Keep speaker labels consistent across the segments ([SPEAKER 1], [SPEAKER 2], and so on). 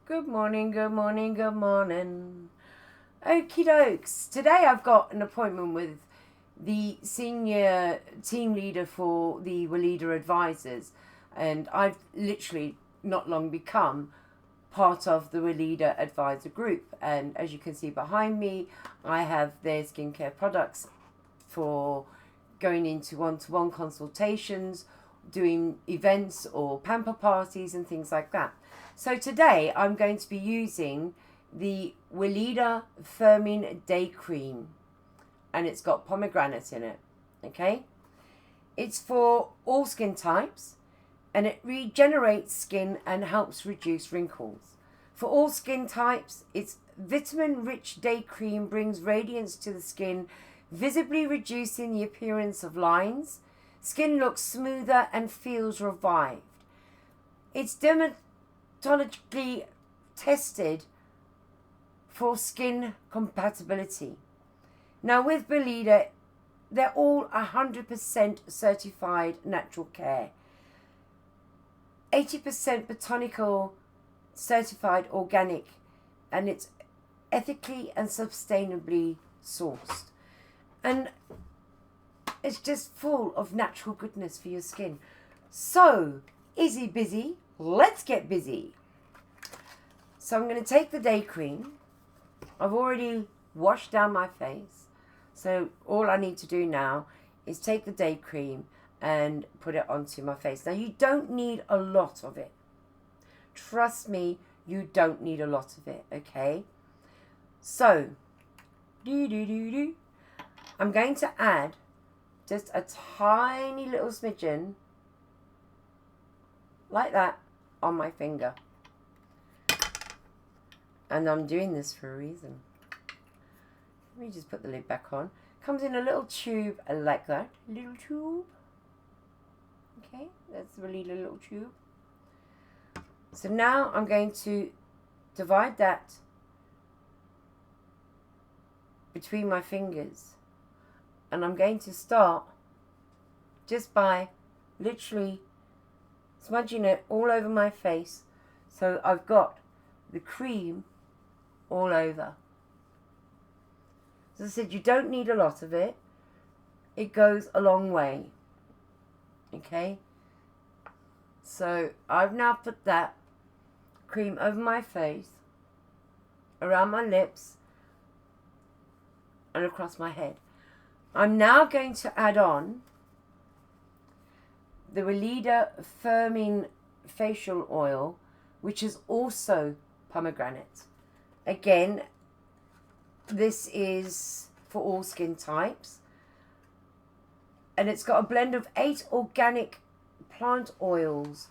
[SPEAKER 1] Good morning, good morning, good morning. Okie dokes. Today I've got an appointment with the senior team leader for the Weleda advisors, and I've literally not long become part of the Weleda advisor group. And as you can see behind me, I have their skincare products for going into one-to-one consultations, doing events or pamper parties and things like that. So today I'm going to be using the Weleda Firming Day Cream, and it's got pomegranate in it. Okay, it's for all skin types, and it regenerates skin and helps reduce wrinkles. For all skin types, its vitamin-rich day cream brings radiance to the skin, visibly reducing the appearance of lines. Skin looks smoother and feels revived. It's dermatologically tested for skin compatibility. Now with Weleda, they're all 100% certified natural care. 80% botanical certified organic, and it's ethically and sustainably sourced. And it's just full of natural goodness for your skin. So, easy busy, let's get busy. So I'm going to take the day cream. I've already washed down my face. So all I need to do now is take the day cream and put it onto my face. Now you don't need a lot of it. Trust me, you don't need a lot of it, okay? So, I'm going to add just a tiny little smidgen, like that, on my finger. And I'm doing this for a reason. Let me just put the lid back on. Comes in a little tube like that. Little tube. Okay, that's really a little tube. So now I'm going to divide that between my fingers. And I'm going to start just by literally smudging it all over my face. So I've got the cream all over. As I said, you don't need a lot of it. It goes a long way. Okay? So I've now put that cream over my face, around my lips, and across my head. I'm now going to add on the Weleda Firming Facial Oil, which is also pomegranate. Again, this is for all skin types. And it's got a blend of 8 organic plant oils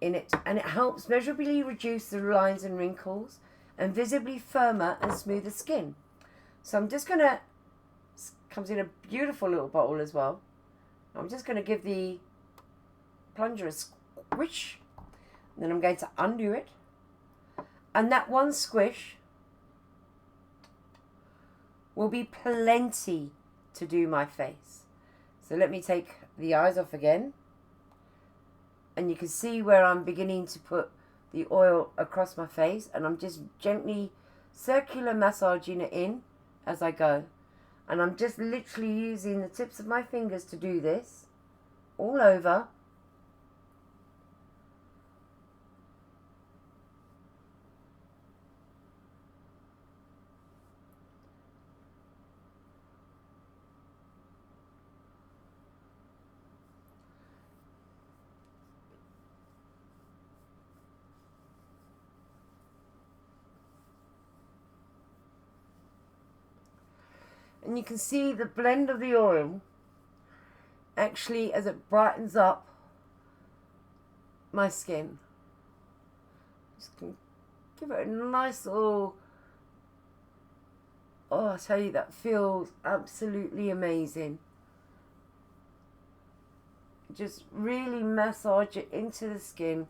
[SPEAKER 1] in it. And it helps measurably reduce the lines and wrinkles and visibly firmer and smoother skin. So I'm just going to, comes in a beautiful little bottle as well. I'm just going to give the plunger a squish. And then I'm going to undo it. And that one squish will be plenty to do my face. So let me take the eyes off again. And you can see where I'm beginning to put the oil across my face. And I'm just gently circular massaging it in as I go. And I'm just literally using the tips of my fingers to do this all over. And you can see the blend of the oil actually as it brightens up my skin. Just can give it a nice little, oh, I tell you, that feels absolutely amazing. Just really massage it into the skin,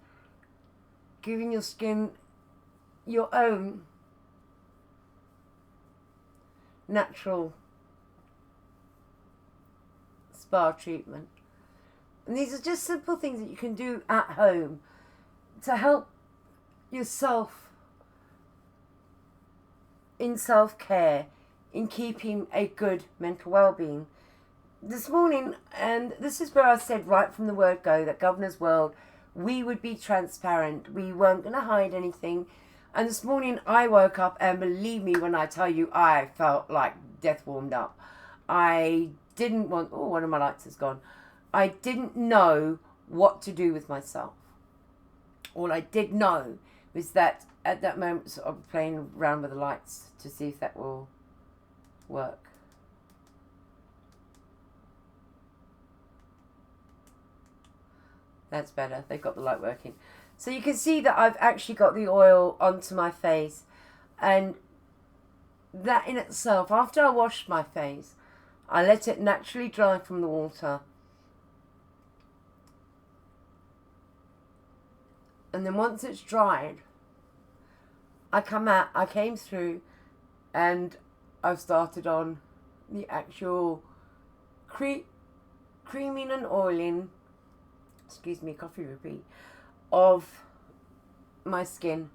[SPEAKER 1] giving your skin your own natural spa treatment. And these are just simple things that you can do at home to help yourself in self-care, in keeping a good mental well-being. This morning, and this is where I said right from the word go that Governor's World, we would be transparent. We weren't going to hide anything. And this morning I woke up, and believe me when I tell you, I felt like death warmed up. I didn't want... Oh, one of my lights is gone. I didn't know what to do with myself. All I did know was that at that moment, sort of playing around with the lights to see if that will work. That's better. They've got the light working. So you can see that I've actually got the oil onto my face. And that in itself, after I washed my face, I let it naturally dry from the water. And then once it's dried, I came through and I've started on the actual creaming and oiling, excuse me, coffee repeat, of my skin,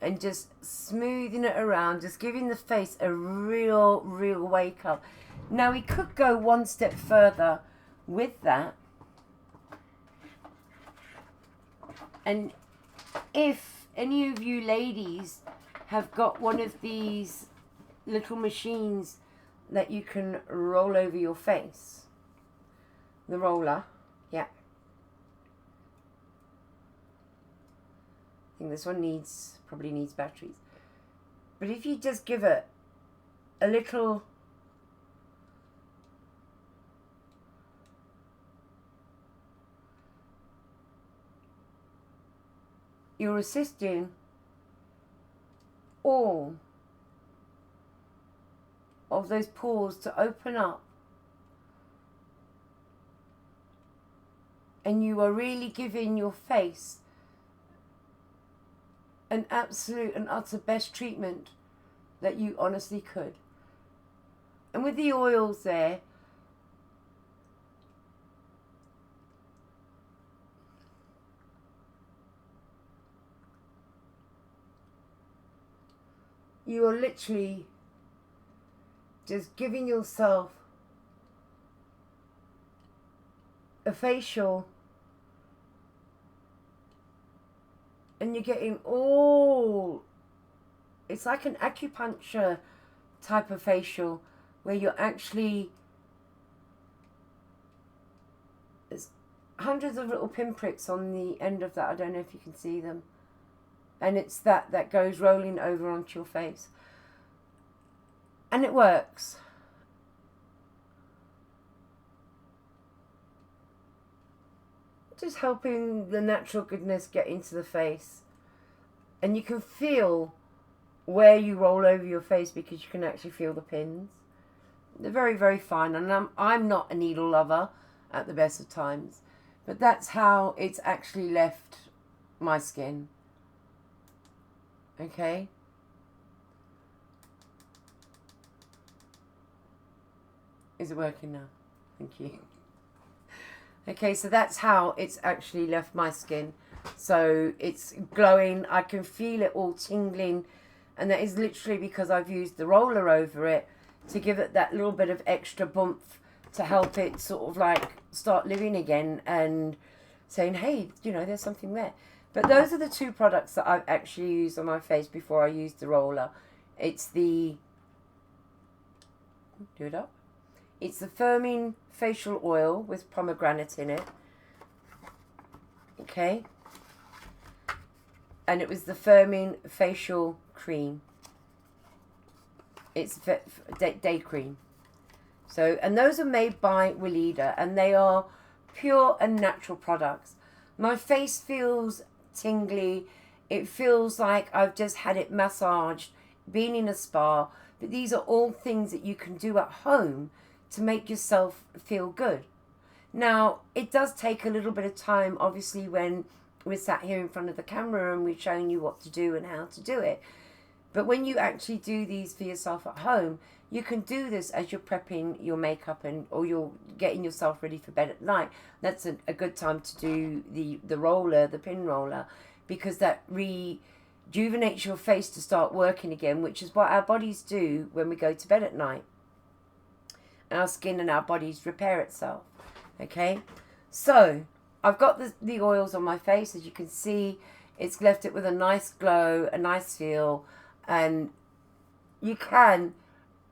[SPEAKER 1] and just smoothing it around, just giving the face a real wake up. Now we could go one step further with that, and if any of you ladies have got one of these little machines that you can roll over your face, the roller, yeah. I think this one probably needs batteries. But if you just give it a little you're assisting all of those pores to open up, and you are really giving your face an absolute and utter best treatment that you honestly could. And with the oils there, you are literally just giving yourself a facial, and you're getting it's like an acupuncture type of facial, where you're actually, there's hundreds of little pinpricks on the end of that. I don't know if you can see them. And it's that goes rolling over onto your face. And it works. Just helping the natural goodness get into the face. And you can feel where you roll over your face, because you can actually feel the pins. They're very fine. And I'm not a needle lover at the best of times, but that's how it's actually left my skin. Okay. Is it working now? Thank you. Okay, so that's how it's actually left my skin. So it's glowing. I can feel it all tingling. And that is literally because I've used the roller over it to give it that little bit of extra bump to help it sort of like start living again and saying, hey, you know, there's something there. But those are the two products that I've actually used on my face before I used the roller. It's the... Do it up. It's the firming facial oil with pomegranate in it. Okay. And it was the firming facial cream. It's day cream. So, and those are made by Weleda, and they are pure and natural products. My face feels tingly. It feels like I've just had it massaged, been in a spa. But these are all things that you can do at home to make yourself feel good. Now, it does take a little bit of time, obviously, when we're sat here in front of the camera and we're showing you what to do and how to do it. But when you actually do these for yourself at home, you can do this as you're prepping your makeup or you're getting yourself ready for bed at night. That's a good time to do the roller, the pin roller, because that rejuvenates your face to start working again, which is what our bodies do when we go to bed at night. Our skin and our bodies repair itself. Okay, so I've got the oils on my face. As you can see, it's left it with a nice glow, a nice feel, and you can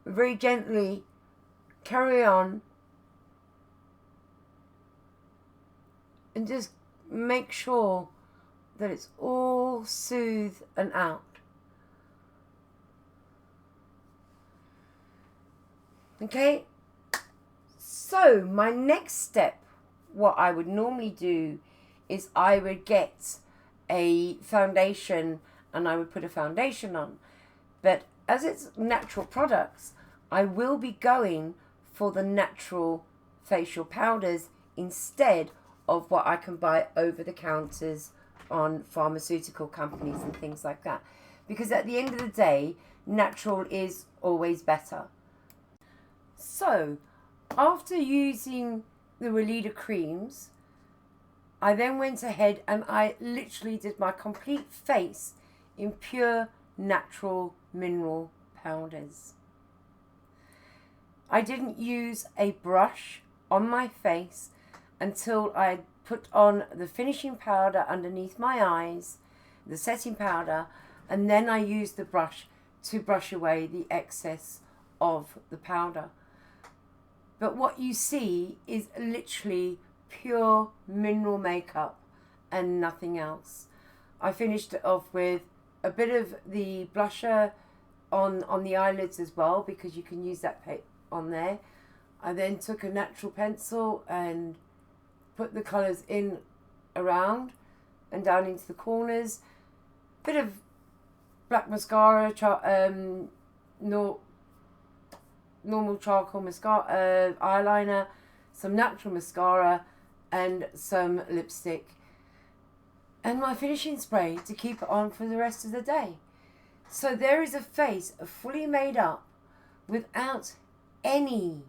[SPEAKER 1] very gently carry on and just make sure that it's all soothed and out. Okay, so my next step, what I would normally do is I would get a foundation and I would put a foundation on. But as it's natural products, I will be going for the natural facial powders instead of what I can buy over the counters on pharmaceutical companies and things like that. Because at the end of the day, natural is always better. So, after using the Weleda creams, I then went ahead and I literally did my complete face in pure natural mineral powders. I didn't use a brush on my face until I put on the finishing powder underneath my eyes, the setting powder, and then I used the brush to brush away the excess of the powder. But what you see is literally pure mineral makeup and nothing else. I finished it off with a bit of the blusher on the eyelids as well, because you can use that on there. I then took a natural pencil and put the colours in around and down into the corners. Bit of black mascara, normal charcoal mascara, eyeliner, some natural mascara, and some lipstick. And my finishing spray to keep it on for the rest of the day. So there is a face fully made up without any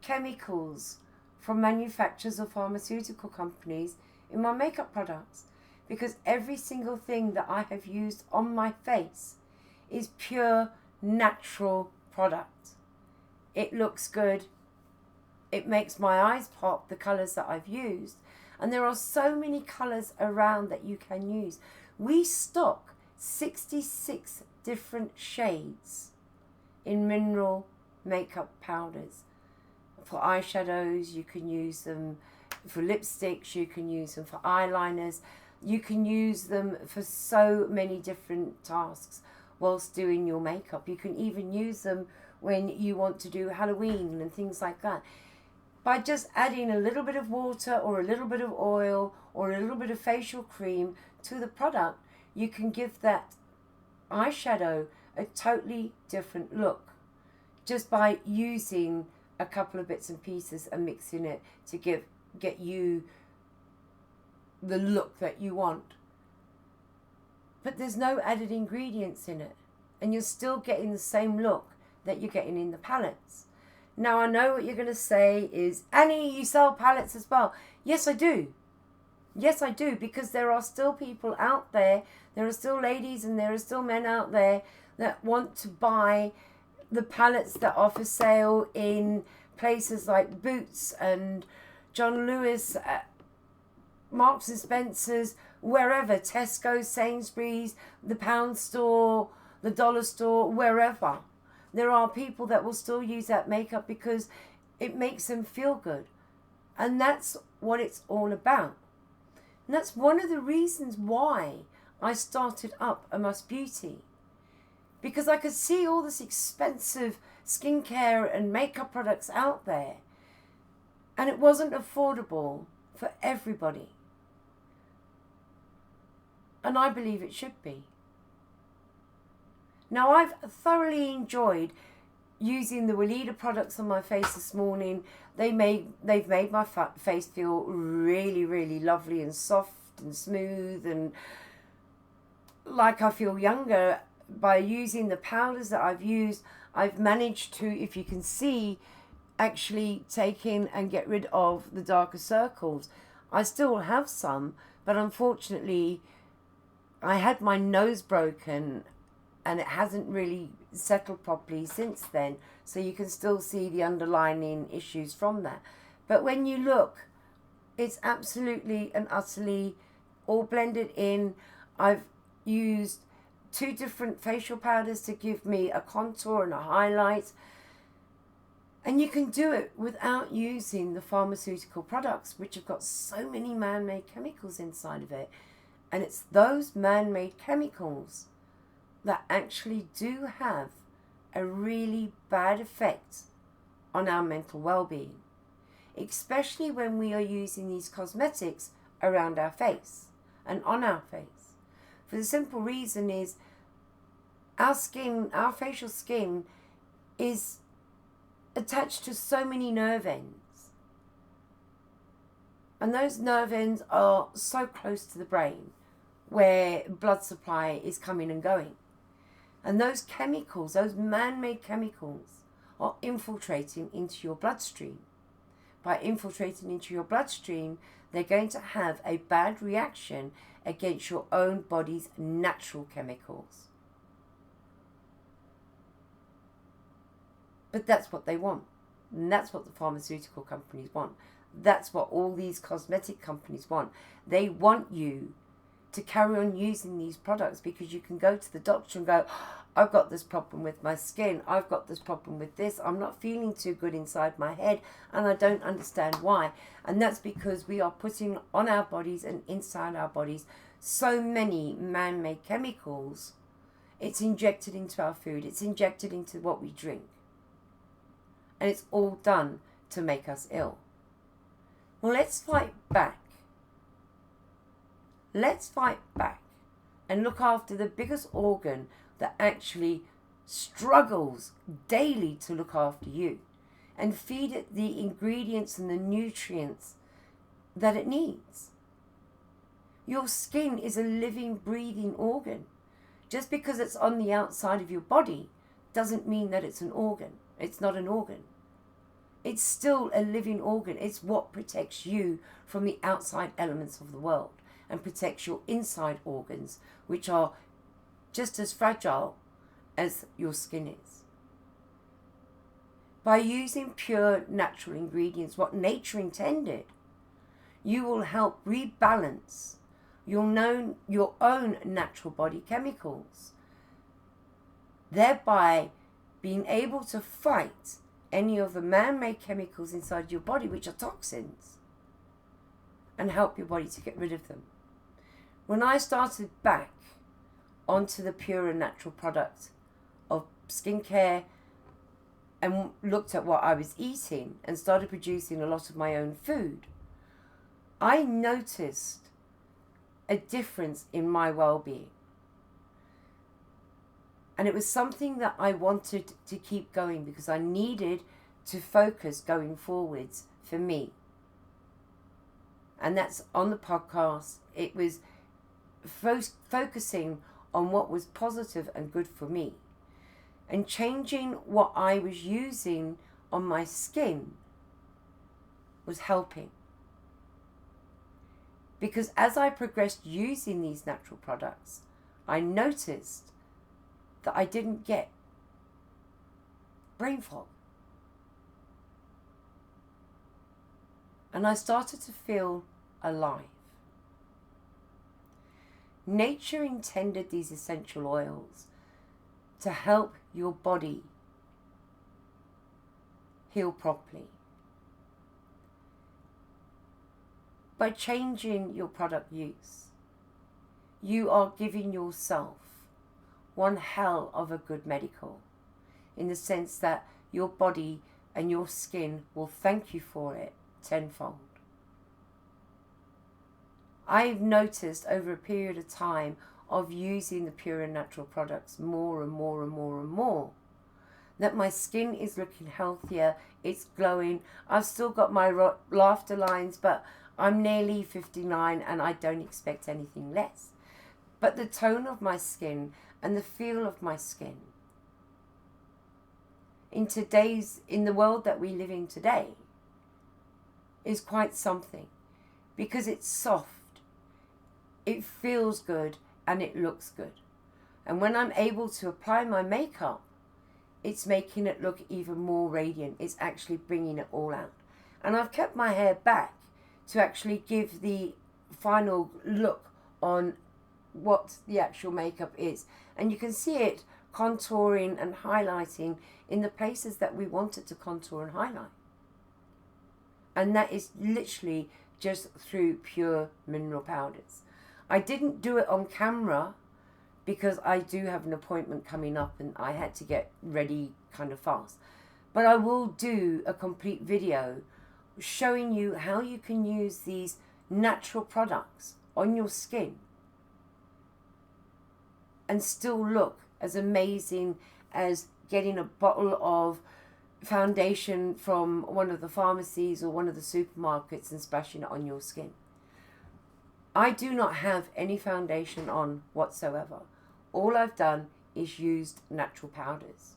[SPEAKER 1] chemicals from manufacturers or pharmaceutical companies in my makeup products. Because every single thing that I have used on my face is pure natural product. It looks good. It makes my eyes pop, the colours that I've used. And there are so many colours around that you can use. We stock 66 different shades in mineral makeup powders. For eyeshadows, you can use them. For lipsticks, you can use them. For eyeliners, you can use them for so many different tasks whilst doing your makeup. You can even use them when you want to do Halloween and things like that. By just adding a little bit of water or a little bit of oil or a little bit of facial cream to the product, you can give that eyeshadow a totally different look just by using a couple of bits and pieces and mixing it to get you the look that you want. But there's no added ingredients in it, and you're still getting the same look that you're getting in the palettes. Now, I know what you're going to say is, Annie, you sell palettes as well. Yes, I do. Yes, I do, because there are still people out there, there are still ladies and there are still men out there that want to buy the palettes that are for sale in places like Boots and John Lewis, Marks and Spencer's, wherever, Tesco, Sainsbury's, the pound store, the dollar store, wherever. There are people that will still use that makeup because it makes them feel good. And that's what it's all about. And that's one of the reasons why I started up A Must Beauty. Because I could see all this expensive skincare and makeup products out there. And it wasn't affordable for everybody. And I believe it should be. Now, I've thoroughly enjoyed using the Weleda products on my face this morning. They've made my face feel really, really lovely and soft and smooth, and like I feel younger. By using the powders that I've used, I've managed to, if you can see, actually take in and get rid of the darker circles. I still have some, but unfortunately I had my nose broken and it hasn't really settled properly since then. So you can still see the underlying issues from that. But when you look, it's absolutely and utterly all blended in. I've used 2 different facial powders to give me a contour and a highlight. And you can do it without using the pharmaceutical products, which have got so many man-made chemicals inside of it. And it's those man-made chemicals that actually do have a really bad effect on our mental well-being, especially when we are using these cosmetics around our face and on our face. For the simple reason is our skin, our facial skin, is attached to so many nerve ends. And those nerve ends are so close to the brain where blood supply is coming and going. And those chemicals, those man-made chemicals, are infiltrating into your bloodstream. By infiltrating into your bloodstream, they're going to have a bad reaction against your own body's natural chemicals. But that's what they want. And that's what the pharmaceutical companies want. That's what all these cosmetic companies want. They want you to carry on using these products because you can go to the doctor and go, I've got this problem with my skin. I've got this problem with this. I'm not feeling too good inside my head and I don't understand why. And that's because we are putting on our bodies and inside our bodies so many man-made chemicals. It's injected into our food. It's injected into what we drink. And it's all done to make us ill. Well, let's fight back. Let's fight back and look after the biggest organ that actually struggles daily to look after you and feed it the ingredients and the nutrients that it needs. Your skin is a living, breathing organ. Just because it's on the outside of your body doesn't mean that it's an organ. It's not an organ. It's still a living organ. It's what protects you from the outside elements of the world and protects your inside organs, which are just as fragile as your skin is. By using pure natural ingredients, what nature intended, you will help rebalance your own natural body chemicals, thereby being able to fight any of the man-made chemicals inside your body, which are toxins, and help your body to get rid of them. When I started back onto the pure and natural product of skincare and looked at what I was eating and started producing a lot of my own food, I noticed a difference in my well-being. And it was something that I wanted to keep going because I needed to focus going forwards for me. And that's on the podcast. It was focusing on what was positive and good for me. And changing what I was using on my skin was helping. Because as I progressed using these natural products, I noticed that I didn't get brain fog. And I started to feel alive. Nature intended these essential oils to help your body heal properly. By changing your product use, you are giving yourself one hell of a good medical, in the sense that your body and your skin will thank you for it tenfold. I've noticed over a period of time of using the pure and natural products more and more and more and more, that my skin is looking healthier, it's glowing. I've still got my laughter lines, but I'm nearly 59 and I don't expect anything less. But the tone of my skin and the feel of my skin in the world that we live in today is quite something, because it's soft, it feels good, and it looks good. And when I'm able to apply my makeup, it's making it look even more radiant. It's actually bringing it all out. And I've kept my hair back to actually give the final look on what the actual makeup is. And you can see it contouring and highlighting in the places that we want it to contour and highlight. And that is literally just through pure mineral powders. I didn't do it on camera because I do have an appointment coming up and I had to get ready kind of fast. But I will do a complete video showing you how you can use these natural products on your skin and still look as amazing as getting a bottle of foundation from one of the pharmacies or one of the supermarkets and splashing it on your skin. I do not have any foundation on whatsoever. All I've done is used natural powders.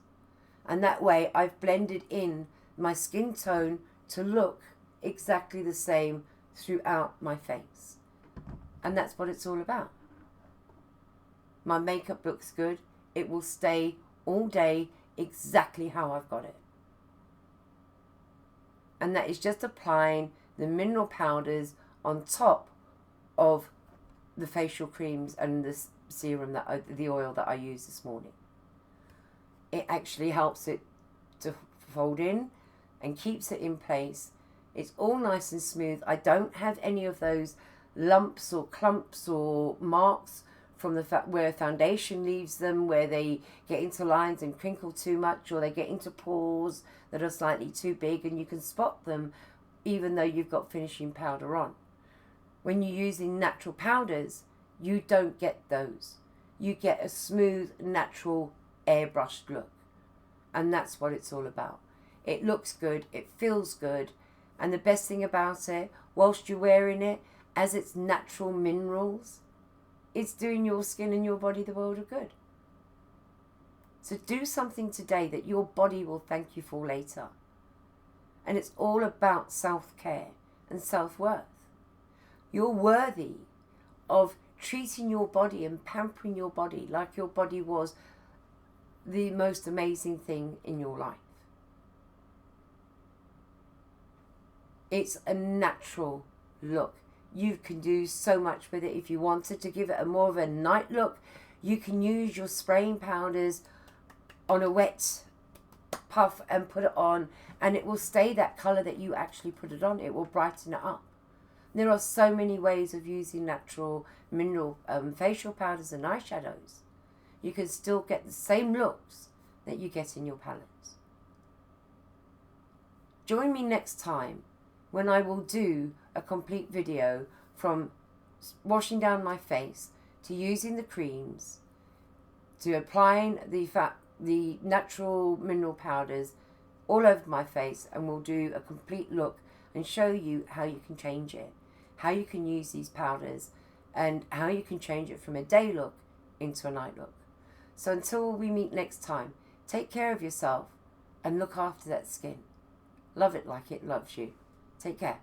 [SPEAKER 1] And that way I've blended in my skin tone to look exactly the same throughout my face. And that's what it's all about. My makeup looks good. It will stay all day exactly how I've got it. And that is just applying the mineral powders on top of the facial creams and the serum, the oil that I used this morning. It actually helps it to fold in and keeps it in place. It's all nice and smooth. I don't have any of those lumps or clumps or marks from the where foundation leaves them, where they get into lines and crinkle too much, or they get into pores that are slightly too big, and you can spot them even though you've got finishing powder on. When you're using natural powders, you don't get those. You get a smooth, natural, airbrushed look. And that's what it's all about. It looks good, it feels good, and the best thing about it, whilst you're wearing it, as it's natural minerals, it's doing your skin and your body the world of good. So do something today that your body will thank you for later. And it's all about self-care and self-worth. You're worthy of treating your body and pampering your body like your body was the most amazing thing in your life. It's a natural look. You can do so much with it. If you wanted to give it a more of a night look, you can use your spraying powders on a wet puff and put it on, and it will stay that colour that you actually put it on. It will brighten it up. There are so many ways of using natural mineral facial powders and eyeshadows. You can still get the same looks that you get in your palettes. Join me next time when I will do a complete video from washing down my face to using the creams to applying the natural mineral powders all over my face, and we'll do a complete look and show you how you can change it, how you can use these powders, and how you can change it from a day look into a night look. So until we meet next time, take care of yourself and look after that skin. Love it like it loves you. Take care.